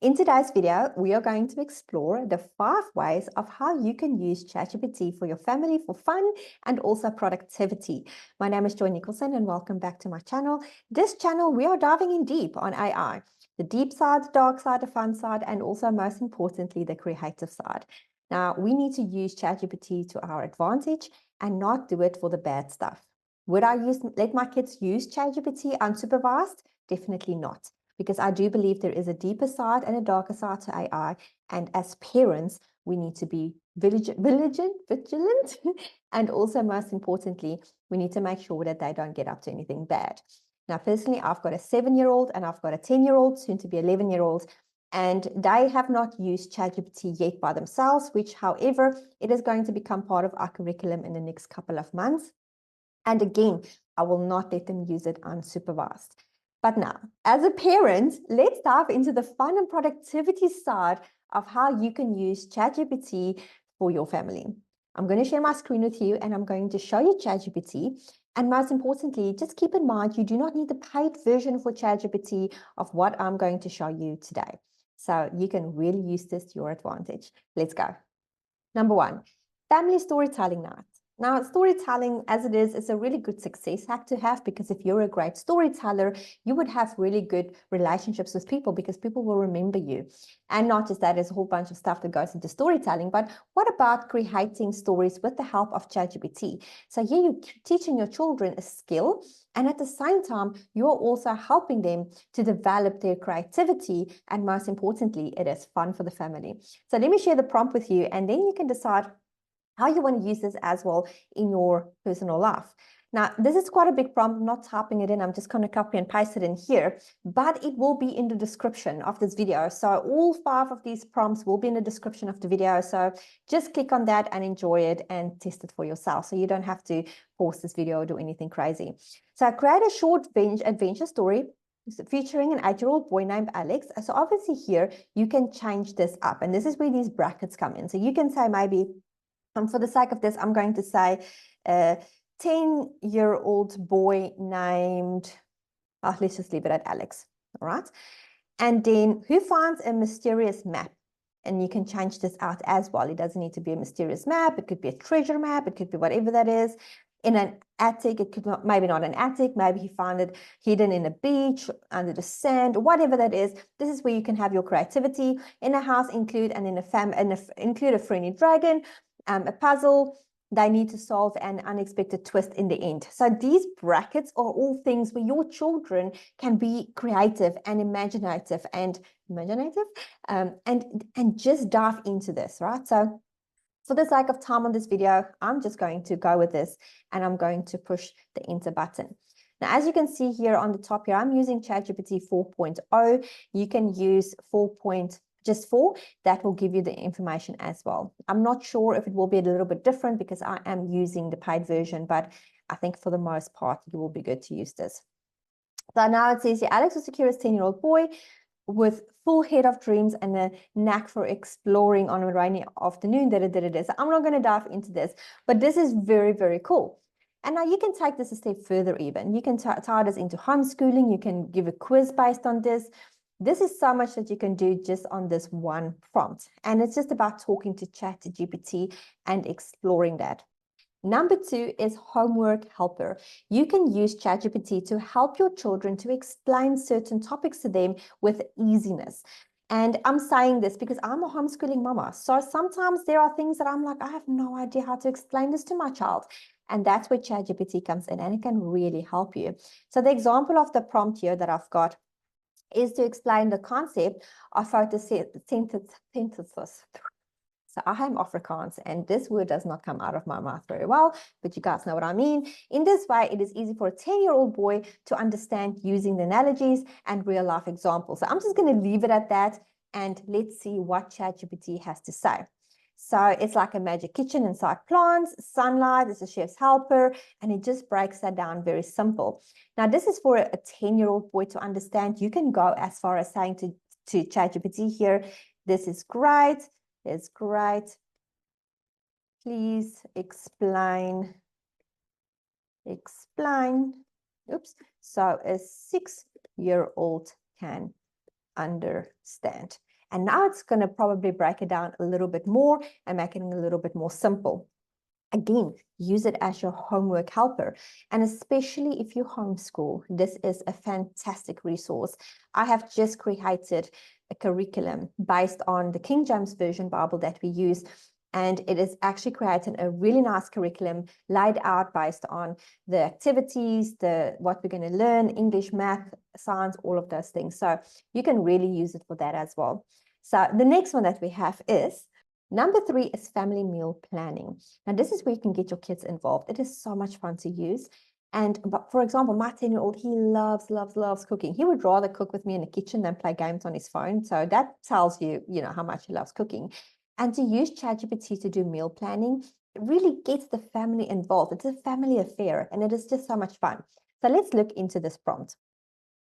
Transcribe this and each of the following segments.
In today's video, we are going to explore the 5 ways of how you can use ChatGPT for your family for fun and also productivity. My name is 𝘃𝗵𝗶𝗲 and welcome back to my channel. This channel, we are diving in deep on AI, the deep side, the dark side, the fun side, and also most importantly, the creative side. Now, we need to use ChatGPT to our advantage and not do it for the bad stuff. Would I let my kids use ChatGPT unsupervised? Definitely not. Because I do believe there is a deeper side and a darker side to AI. And as parents, we need to be vigilant. And also, most importantly, we need to make sure that they don't get up to anything bad. Now, personally, I've got a 7-year-old and I've got a 10-year-old, soon to be 11-year-old. And they have not used ChatGPT yet by themselves, which, however, it is going to become part of our curriculum in the next couple of months. And again, I will not let them use it unsupervised. But now, as a parent, let's dive into the fun and productivity side of how you can use ChatGPT for your family. I'm going to share my screen with you and I'm going to show you ChatGPT. And most importantly, just keep in mind, you do not need the paid version for ChatGPT of what I'm going to show you today. So you can really use this to your advantage. Let's go. Number 1, family storytelling night. Now, storytelling as it is a really good success hack to have, because if you're a great storyteller, you would have really good relationships with people because people will remember you. And not just that, there's a whole bunch of stuff that goes into storytelling, but what about creating stories with the help of ChatGPT? So here you're teaching your children a skill, and at the same time, you're also helping them to develop their creativity, and most importantly, it is fun for the family. So let me share the prompt with you, and then you can decide how you want to use this as well in your personal life. Now, this is quite a big prompt. I'm not typing it in. I'm just going to copy and paste it in here, but it will be in the description of this video. So all 5 of these prompts will be in the description of the video. So just click on that and enjoy it and test it for yourself. So you don't have to pause this video or do anything crazy. So create a short adventure story featuring an 8-year-old boy named Alex. So obviously here, you can change this up. And this is where these brackets come in. So you can say maybe, for the sake of this, I'm going to say a 10-year-old boy named, let's just leave it at Alex, all right? And then who finds a mysterious map? And you can change this out as well. It doesn't need to be a mysterious map. It could be a treasure map. It could be whatever that is. In an attic, it could not, maybe not an attic. Maybe he found it hidden in a beach, under the sand, whatever that is. This is where you can have your creativity. In a house, include a friendly dragon, a puzzle they need to solve, an unexpected twist in the end. So these brackets are all things where your children can be creative and imaginative and just dive into this, right? So for the sake of time on this video, I'm just going to go with this and I'm going to push the enter button. Now, as you can see here on the top here, I'm using ChatGPT 4.0. You can use 4.4. That will give you the information as well. I'm not sure if it will be a little bit different because I am using the paid version, but I think for the most part, it will be good to use this. So now it says here, Alex was a curious 10-year-old boy with full head of dreams and a knack for exploring on a rainy afternoon. So I'm not going to dive into this, but this is very, very cool. And now you can take this a step further even. You can tie this into homeschooling. You can give a quiz based on this. This is so much that you can do just on this one prompt. And it's just about talking to ChatGPT and exploring that. Number 2 is homework helper. You can use ChatGPT to help your children to explain certain topics to them with easiness. And I'm saying this because I'm a homeschooling mama. So sometimes there are things that I'm like, I have no idea how to explain this to my child. And that's where ChatGPT comes in and it can really help you. So the example of the prompt here that I've got is to explain the concept of photosynthesis. So I am Afrikaans, and this word does not come out of my mouth very well, but you guys know what I mean. In this way, it is easy for a 10-year-old boy to understand using the analogies and real-life examples. So I'm just going to leave it at that, and let's see what ChatGPT has to say. So it's like a magic kitchen inside plants, sunlight is a chef's helper, and it just breaks that down very simple. Now, this is for a 10-year-old boy to understand. You can go as far as saying to ChatGPT here, this is great. It's great. Please explain. Oops. So a 6-year-old can understand. And now it's going to probably break it down a little bit more and make it a little bit more simple. Again, use it as your homework helper. And especially if you homeschool, this is a fantastic resource. I have just created a curriculum based on the King James Version Bible that we use. And it is actually creating a really nice curriculum laid out based on the activities, what we're going to learn, English, math, science, all of those things. So you can really use it for that as well. So the next one that we have is number 3 is family meal planning. Now, this is where you can get your kids involved. It is so much fun to use. But for example, my 10-year-old, he loves cooking. He would rather cook with me in the kitchen than play games on his phone. So that tells you, how much he loves cooking. And to use ChatGPT to do meal planning, it really gets the family involved. It's a family affair, and it is just so much fun. So let's look into this prompt.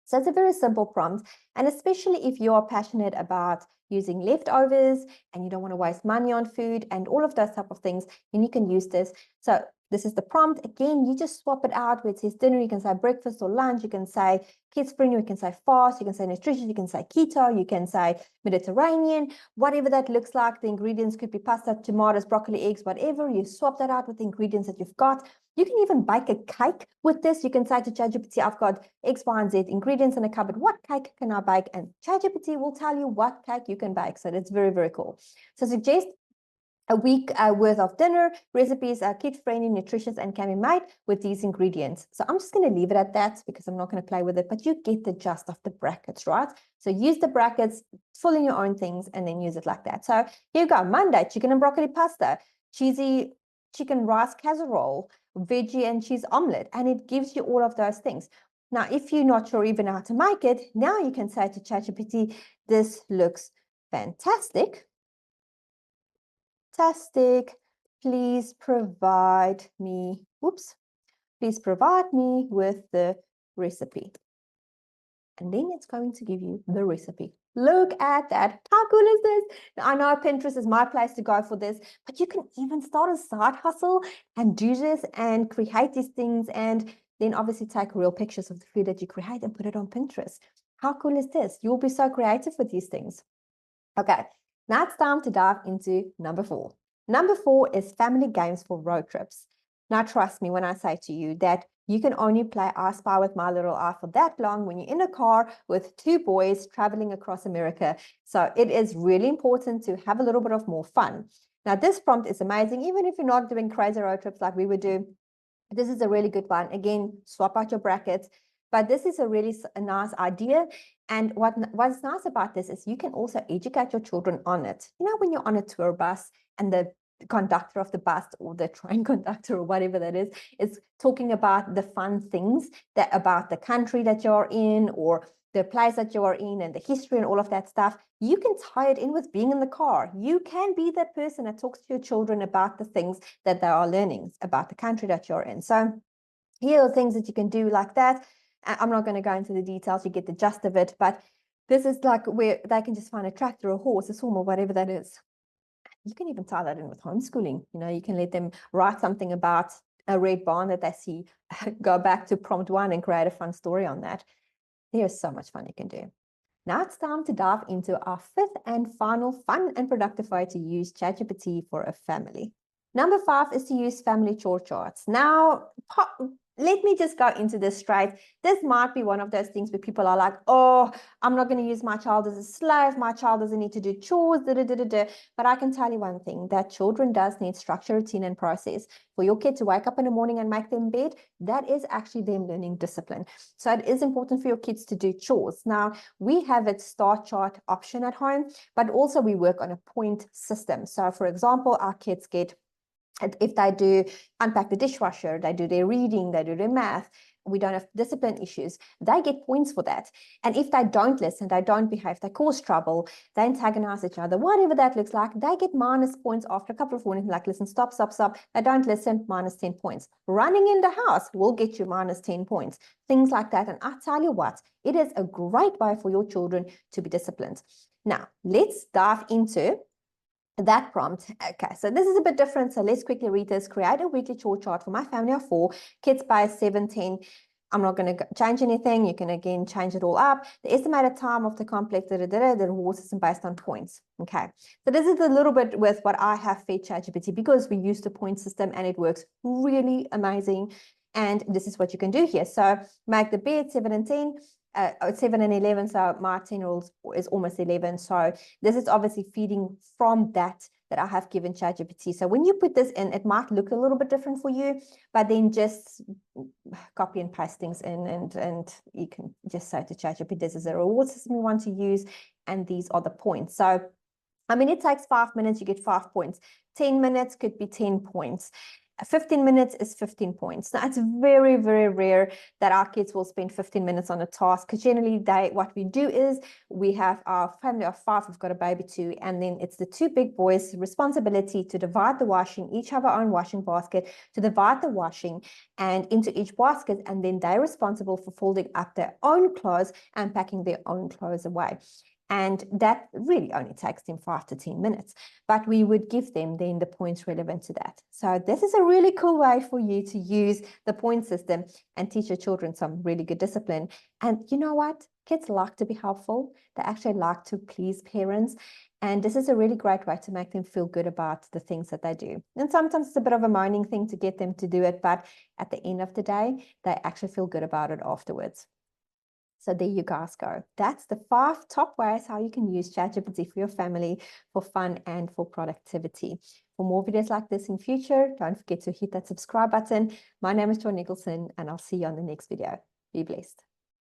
So it's a very simple prompt, and especially if you are passionate about using leftovers and you don't want to waste money on food and all of those type of things, then you can use this. So this is the prompt. Again, you just swap it out where it says dinner. You can say breakfast or lunch. You can say kids friendly. You can say fast. You can say nutritious. You can say keto. You can say Mediterranean. Whatever that looks like. The ingredients could be pasta, tomatoes, broccoli, eggs, whatever. You swap that out with the ingredients that you've got. You can even bake a cake with this. You can say to ChatGPT, I've got X, Y, and Z ingredients in a cupboard. What cake can I bake? And ChatGPT will tell you what cake you can bake. So that's very, very cool. So suggest a week worth of dinner recipes are kid-friendly, nutritious, and can be made with these ingredients. So I'm just going to leave it at that because I'm not going to play with it, but you get the gist of the brackets, right? So use the brackets, fill in your own things, and then use it like that. So here you go. Monday, chicken and broccoli pasta, cheesy chicken rice casserole, veggie and cheese omelette, and it gives you all of those things. Now, if you're not sure even how to make it, now you can say to ChatGPT, this looks fantastic. Please provide me with the recipe. And then it's going to give you the recipe. Look at that. How cool is this? Now, I know Pinterest is my place to go for this, but you can even start a side hustle and do this and create these things, and then obviously take real pictures of the food that you create and put it on Pinterest. How cool is this? You'll be so creative with these things. Okay. Now it's time to dive into number 4. Number 4 is family games for road trips. Now, trust me when I say to you that you can only play I Spy with My Little Eye for that long when you're in a car with 2 boys traveling across America. So it is really important to have a little bit of more fun. Now, this prompt is amazing. Even if you're not doing crazy road trips like we would do, this is a really good one. Again, swap out your brackets. But this is a really nice idea. And what's nice about this is you can also educate your children on it. When you're on a tour bus and the conductor of the bus or the train conductor or whatever that is talking about the fun things about the country that you're in or the place that you are in and the history and all of that stuff, you can tie it in with being in the car. You can be that person that talks to your children about the things that they are learning about the country that you're in. So here are things that you can do like that. I'm not going to go into the details. You get the gist of it, but this is like where they can just find a tractor, a horse, a swim, or whatever that is. You can even tie that in with homeschooling. You can let them write something about a red barn that they see, go back to prompt 1 and create a fun story on that. There's so much fun you can do. Now it's time to dive into our 5th and final fun and productive way to use ChatGPT for a family. Number 5 is to use family chore charts. Now, let me just go into this straight. This might be one of those things where people are like, oh, I'm not going to use my child as a slave. My child doesn't need to do chores. But I can tell you one thing, that children does need structure, routine, and process. For your kid to wake up in the morning and make them bed, that is actually them learning discipline. So it is important for your kids to do chores. Now, we have a star chart option at home, but also we work on a point system. So for example, our kids get, if they do unpack the dishwasher, they do their reading, they do their math, we don't have discipline issues, they get points for that. And if they don't listen, they don't behave, they cause trouble, they antagonize each other, whatever that looks like, they get minus points after a couple of warnings, like listen, stop. They don't listen, minus 10 points. Running in the house will get you minus 10 points. Things like that. And I tell you what, it is a great way for your children to be disciplined. Now, let's dive into that prompt. Okay, so this is a bit different. So let's quickly read this. Create a weekly chore chart for my family of 4, kids by 7, 10. I'm not going to change anything. You can again change it all up. The estimated time of the complex, the reward system based on points. Okay, so this is a little bit with what I have fed ChatGPT, because we use the point system and it works really amazing. And this is what you can do here. So make the bed 7 and 10. 7 and 11, so my 10-year-old is almost 11. So this is obviously feeding from that I have given ChatGPT. So when you put this in, it might look a little bit different for you, but then just copy and paste things in, and you can just say to ChatGPT, this is a reward system you want to use, and these are the points. So, I mean, it takes 5 minutes, you get 5 points. 10 minutes could be 10 points. 15 minutes is 15 points. Now, it's very, very rare that our kids will spend 15 minutes on a task, because generally what we do is we have our family of 5, we've got a baby 2, and then it's the 2 big boys' responsibility to divide the washing, each have our own washing basket, to divide the washing and into each basket, and then they're responsible for folding up their own clothes and packing their own clothes away. And that really only takes them 5 to 10 minutes, but we would give them then the points relevant to that. So this is a really cool way for you to use the point system and teach your children some really good discipline. And you know what? Kids like to be helpful. They actually like to please parents. And this is a really great way to make them feel good about the things that they do. And sometimes it's a bit of a moaning thing to get them to do it, but at the end of the day, they actually feel good about it afterwards. So there you guys go. That's the 5 top ways how you can use ChatGPT for your family, for fun and for productivity. For more videos like this in future, don't forget to hit that subscribe button. My name is Joy Nicholson, and I'll see you on the next video. Be blessed.